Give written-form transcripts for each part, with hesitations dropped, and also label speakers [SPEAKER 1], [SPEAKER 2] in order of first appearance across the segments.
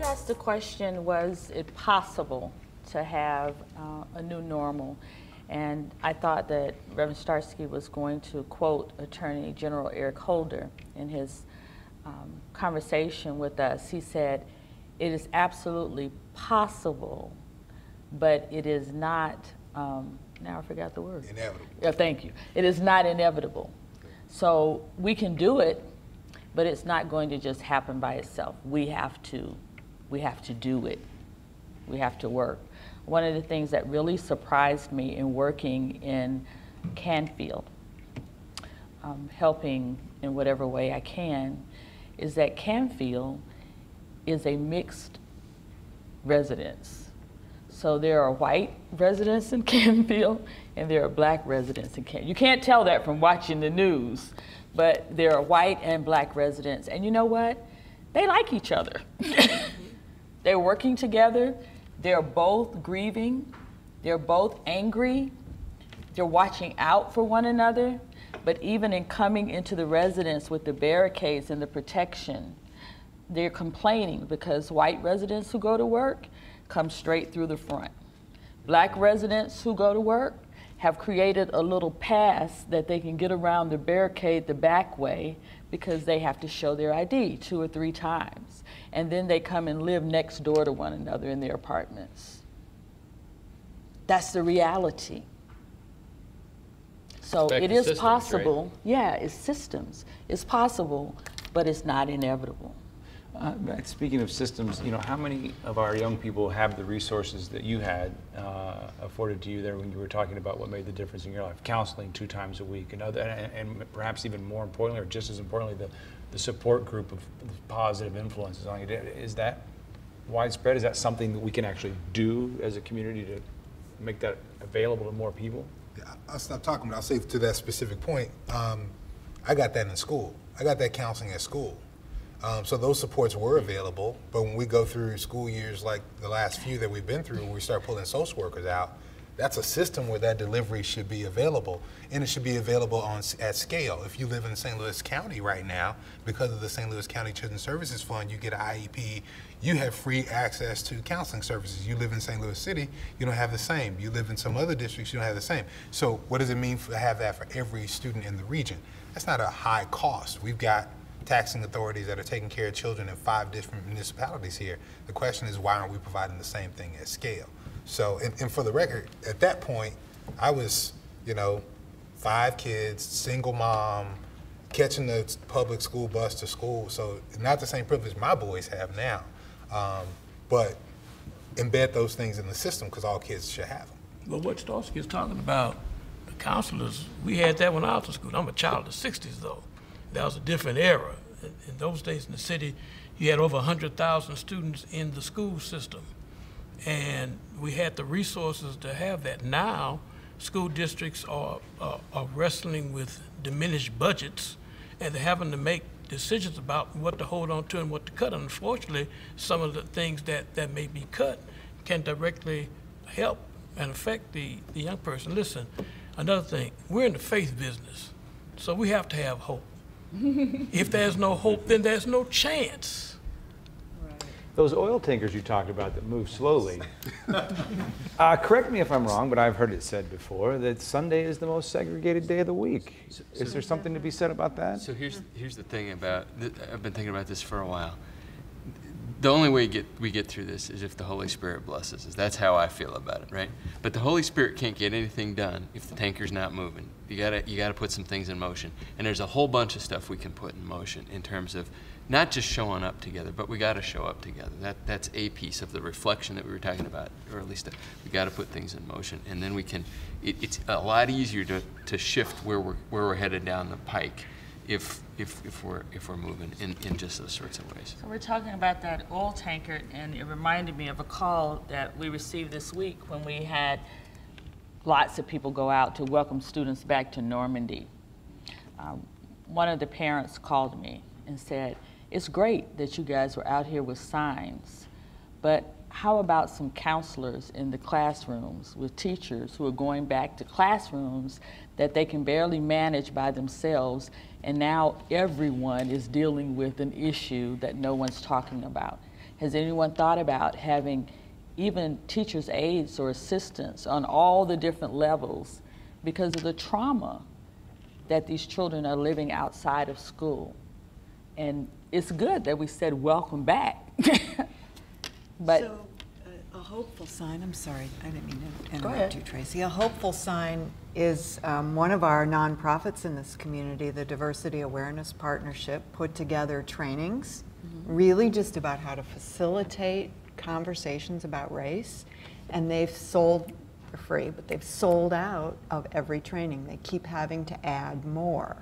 [SPEAKER 1] You asked the question, was it possible to have a new normal? And I thought that Reverend Starsky was going to quote Attorney General Eric Holder in his conversation with us. He said, it is absolutely possible, but it is not, now I forgot the word.
[SPEAKER 2] Inevitable.
[SPEAKER 1] Yeah, thank you. It is not inevitable. So we can do it, but it's not going to just happen by itself. We have to do it. We have to work. One of the things that really surprised me in working in Canfield, helping in whatever way I can, is that Canfield is a mixed residence. So there are white residents in Canfield and there are black residents in Canfield. You can't tell that from watching the news, but there are white and black residents. And you know what? They like each other. They're working together. They're both grieving. They're both angry. They're watching out for one another. But even in coming into the residence with the barricades and the protection, they're complaining because white residents who go to work come straight through the front. Black residents who go to work have created a little pass that they can get around the barricade the back way because they have to show their ID 2 or 3 times. And then they come and live next door to one another in their apartments. That's the reality. So it is possible, right? Yeah, it's systems. It's possible, but it's not inevitable.
[SPEAKER 3] Speaking of systems, you know, how many of our young people have the resources that you had afforded to you there when you were talking about what made the difference in your life? Counseling 2 times a week, and perhaps even more importantly, or just as importantly, the support group of positive influences on you. Is that widespread? Is that something that we can actually do as a community to make that available to more people?
[SPEAKER 2] I'll stop talking, but I'll say to that specific point, I got that in school. I got that counseling at school. So those supports were available, but when we go through school years like the last few that we've been through, when we start pulling social workers out, that's a system where that delivery should be available, and it should be available at scale. If you live in St. Louis County right now, because of the St. Louis County Children's Services Fund, you get an IEP, you have free access to counseling services. You live in St. Louis City, you don't have the same. You live in some other districts, you don't have the same. So what does it mean to have that for every student in the region? That's not a high cost. We've got taxing authorities that are taking care of children in 5 different municipalities here. The question is, why aren't we providing the same thing at scale? So, and for the record, at that point, I was, 5 kids, single mom, catching the public school bus to school. So not the same privilege my boys have now, but embed those things in the system because all kids should have them.
[SPEAKER 4] Well, what Starsky is talking about, the counselors, we had that when I was in school. I'm a child of the 60s, though. That was a different era. In those days in the city, you had over 100,000 students in the school system. And we had the resources to have that. Now, school districts are wrestling with diminished budgets, and they're having to make decisions about what to hold on to and what to cut. Unfortunately, some of the things that may be cut can directly help and affect the young person. Listen, another thing, we're in the faith business, so we have to have hope. If there's no hope, then there's no chance.
[SPEAKER 3] Those oil tankers you talked about that move slowly, correct me if I'm wrong, but I've heard it said before that Sunday is the most segregated day of the week. Is there something to be said about that?
[SPEAKER 5] So here's the thing about, I've been thinking about this for a while. The only way we get through this is if the Holy Spirit blesses us. That's how I feel about it, right? But the Holy Spirit can't get anything done if the tanker's not moving. You gotta put some things in motion. And there's a whole bunch of stuff we can put in motion in terms of not just showing up together, but we gotta show up together. That's a piece of the reflection that we were talking about, or at least we gotta put things in motion. And then we can, it's a lot easier to shift where we're headed down the pike if we're moving in just those sorts of ways.
[SPEAKER 1] So we're talking about that oil tanker, and it reminded me of a call that we received this week when we had lots of people go out to welcome students back to Normandy. One of the parents called me and said, it's great that you guys were out here with signs, but how about some counselors in the classrooms with teachers who are going back to classrooms that they can barely manage by themselves, and now everyone is dealing with an issue that no one's talking about. Has anyone thought about having even teachers' aides or assistants on all the different levels because of the trauma that these children are living outside of school? And it's good that we said welcome back. But
[SPEAKER 6] so, a hopeful sign, I'm sorry, I didn't mean to
[SPEAKER 1] Go ahead.
[SPEAKER 6] interrupt you, Tracy. A hopeful sign is one of our nonprofits in this community, the Diversity Awareness Partnership, put together trainings, really just about how to facilitate conversations about race. And they've sold, they're free, but they've sold out of every training. They keep having to add more.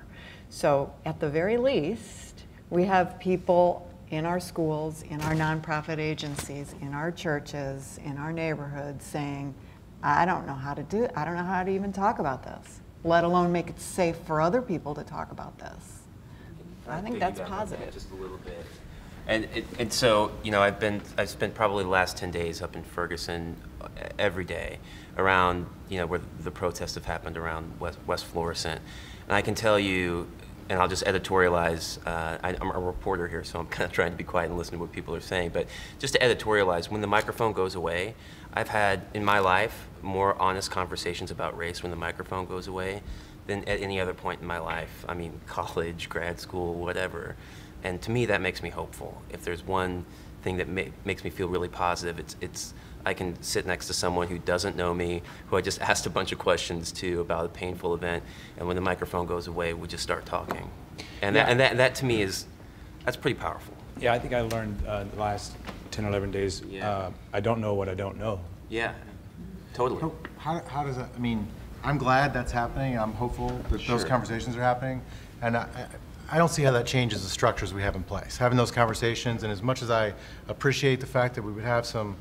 [SPEAKER 6] So at the very least, we have people in our schools, in our nonprofit agencies, in our churches, in our neighborhoods saying, I don't know how to do it. I don't know how to even talk about this, let alone make it safe for other people to talk about this. I think that's positive.
[SPEAKER 7] Just a little bit. And so, you know, I've spent probably the last 10 days up in Ferguson every day around, you know, where the protests have happened around West Florissant. And I can tell you, and I'll just editorialize, I'm a reporter here, so I'm kind of trying to be quiet and listen to what people are saying, but just to editorialize, when the microphone goes away, I've had, in my life, more honest conversations about race when the microphone goes away than at any other point in my life. I mean, college, grad school, whatever. And to me, that makes me hopeful. If there's one thing that makes me feel really positive, it's I can sit next to someone who doesn't know me, who I just asked a bunch of questions to about a painful event, and when the microphone goes away, we just start talking. And that to me that's pretty powerful.
[SPEAKER 3] Yeah, I think I learned the last 10, 11 days, I don't know what I don't know.
[SPEAKER 7] Yeah, totally.
[SPEAKER 8] How does that, I mean, I'm glad that's happening. I'm hopeful that those conversations are happening. And I don't see how that changes the structures we have in place. Having those conversations, and as much as I appreciate the fact that we would have some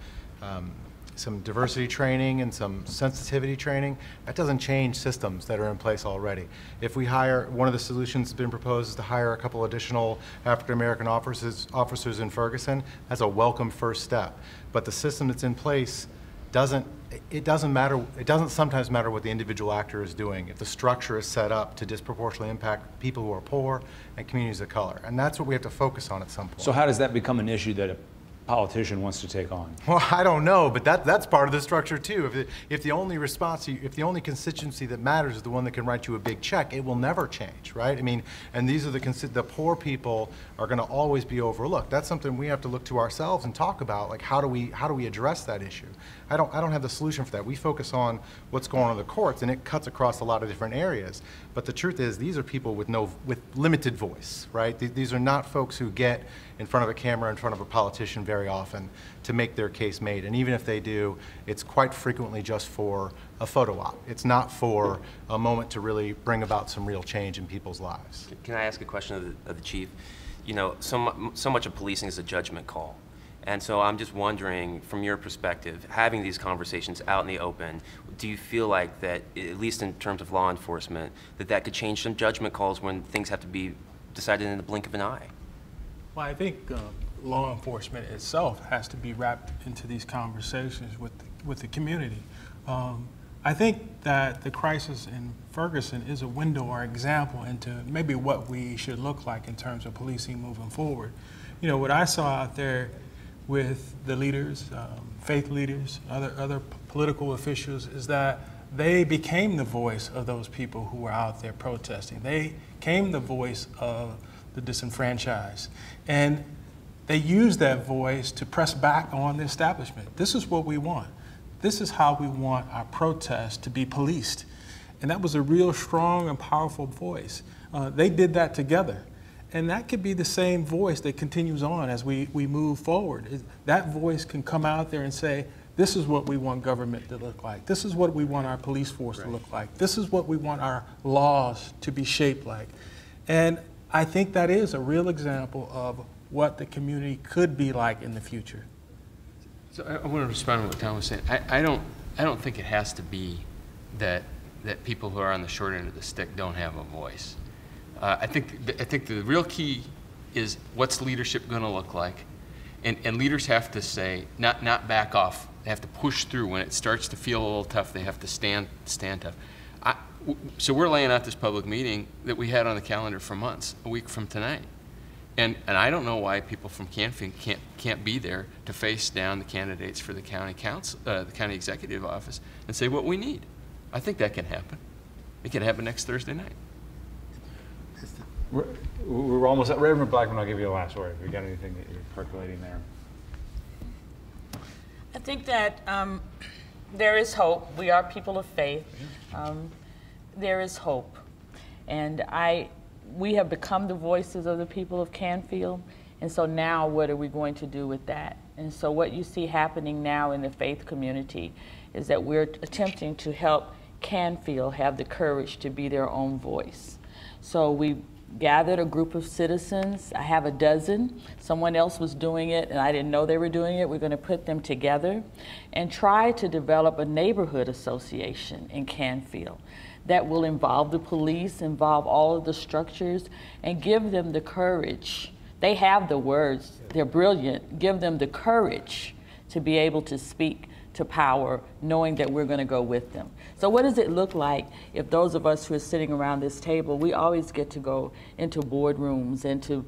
[SPEAKER 8] diversity training and some sensitivity training, that doesn't change systems that are in place already. If we hire, one of the solutions that's been proposed is to hire a couple additional African-American officers in Ferguson. That's a welcome first step. But the system that's in place doesn't sometimes matter what the individual actor is doing if the structure is set up to disproportionately impact people who are poor and communities of color. And that's what we have to focus on at some point.
[SPEAKER 3] So how does that become an issue that a politician wants to take on?
[SPEAKER 8] Well, I don't know, but that's part of the structure too. If the only if the only constituency that matters is the one that can write you a big check, it will never change, right? I mean, and these are the poor people are going to always be overlooked. That's something we have to look to ourselves and talk about. Like, how do we address that issue? I don't have the solution for that. We focus on what's going on in the courts, and it cuts across a lot of different areas. But the truth is, these are people with limited voice, right? These are not folks who get in front of a camera, in front of a politician very often to make their case made. And even if they do, it's quite frequently just for a photo op. It's not for a moment to really bring about some real change in people's lives.
[SPEAKER 7] Can I ask a question of the chief? You know, so much of policing is a judgment call. And so I'm just wondering, from your perspective, having these conversations out in the open, do you feel like that, at least in terms of law enforcement, that could change some judgment calls when things have to be decided in the blink of an eye?
[SPEAKER 9] Well, I think law enforcement itself has to be wrapped into these conversations with the community. I think that the crisis in Ferguson is a window or example into maybe what we should look like in terms of policing moving forward. You know, what I saw out there with the leaders, faith leaders, other political officials, is that they became the voice of those people who were out there protesting. They became the voice of the disenfranchised. And they used that voice to press back on the establishment. This is what we want. This is how we want our protests to be policed. And that was a real strong and powerful voice. They did that together. And that could be the same voice that continues on as we move forward. That voice can come out there and say, this is what we want government to look like. This is what we want our police force to look like. This is what we want our laws to be shaped like. And I think that is a real example of what the community could be like in the future.
[SPEAKER 5] So I want to respond to what Tom was saying. I don't think it has to be that people who are on the short end of the stick don't have a voice. I think the real key is what's leadership going to look like, and leaders have to say not back off. They have to push through when it starts to feel a little tough. They have to stand tough. So we're laying out this public meeting that we had on the calendar for months, a week from tonight, And I don't know why people from Canfield can't be there to face down the candidates for the county council, the county executive office, and say what we need. I think that can happen. It can happen next Thursday night.
[SPEAKER 3] We're almost at Reverend Blackman. I'll give you the last word. Have you got anything that you're percolating there?
[SPEAKER 1] I think that there is hope. We are people of faith. There is hope. And we have become the voices of the people of Canfield. And so now what are we going to do with that? And so what you see happening now in the faith community is that we're attempting to help Canfield have the courage to be their own voice. So we gathered a group of citizens. I have a dozen. Someone else was doing it and I didn't know they were doing it. We're going to put them together and try to develop a neighborhood association in Canfield that will involve the police, involve all of the structures, and give them the courage. They have the words, they're brilliant. Give them the courage to be able to speak to power, knowing that we're going to go with them. So what does it look like if those of us who are sitting around this table, we always get to go into boardrooms and to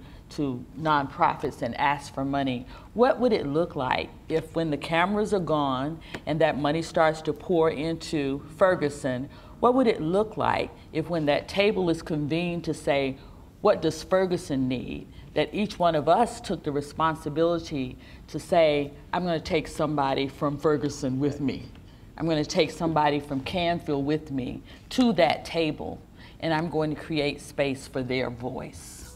[SPEAKER 1] nonprofits and ask for money? What would it look like if when the cameras are gone and that money starts to pour into Ferguson, what would it look like if when that table is convened to say, what does Ferguson need? That each one of us took the responsibility to say, I'm going to take somebody from Ferguson with me. I'm going to take somebody from Canfield with me to that table, and I'm going to create space for their voice.